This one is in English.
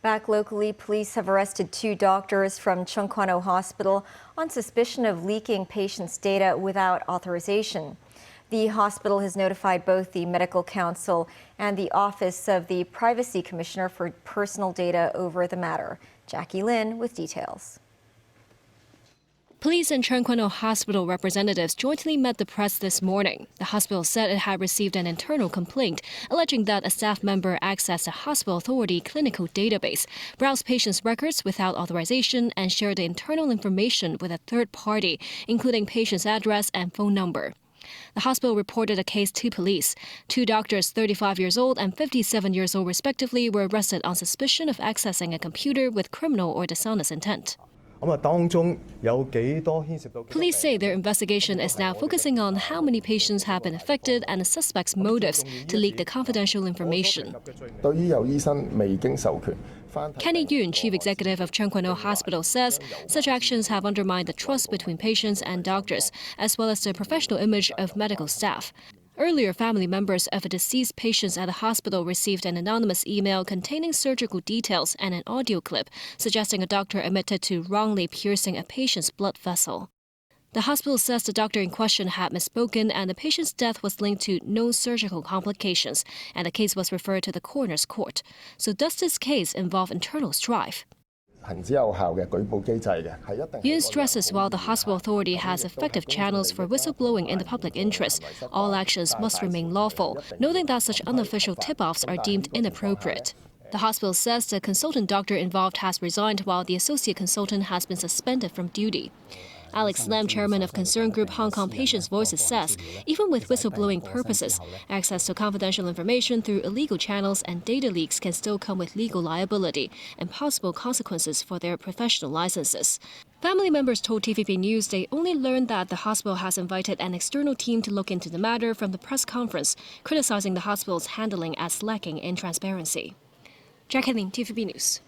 Back locally, police have arrested 2 doctors from Tseung Kwan O Hospital on suspicion of leaking patients' data without authorization. The hospital has notified both the Medical Council and the Office of the Privacy Commissioner for personal data over the matter. Jackie Lin with details. Police and Tseung Kwan O Hospital representatives jointly met the press this morning. The hospital said it had received an internal complaint alleging that a staff member accessed a hospital authority clinical database, browsed patients' records without authorization, and shared the internal information with a third party, including patient's address and phone number. The hospital reported a case to police. 2 doctors, 35 years old and 57 years old respectively, were arrested on suspicion of accessing a computer with criminal or dishonest intent. Police say their investigation is now focusing on how many patients have been affected and the suspect's motives to leak the confidential information. Kenny Yoon, chief executive of Tseung Kwan O Hospital, says such actions have undermined the trust between patients and doctors, as well as the professional image of medical staff. Earlier, family members of a deceased patient at the hospital received an anonymous email containing surgical details and an audio clip suggesting a doctor admitted to wrongly piercing a patient's blood vessel. The hospital says the doctor in question had misspoken and the patient's death was linked to no surgical complications, and the case was referred to the coroner's court. So does this case involve internal strife? Yoon stresses while the hospital authority has effective channels for whistleblowing in the public interest, all actions must remain lawful, noting that such unofficial tip-offs are deemed inappropriate. The hospital says the consultant doctor involved has resigned while the associate consultant has been suspended from duty. Alex Lam, chairman of concern group Hong Kong Patients' Voices, says even with whistleblowing purposes, access to confidential information through illegal channels and data leaks can still come with legal liability and possible consequences for their professional licenses. Family members told TVB News they only learned that the hospital has invited an external team to look into the matter from the press conference, criticizing the hospital's handling as lacking in transparency. Jackie Lin, TVB News.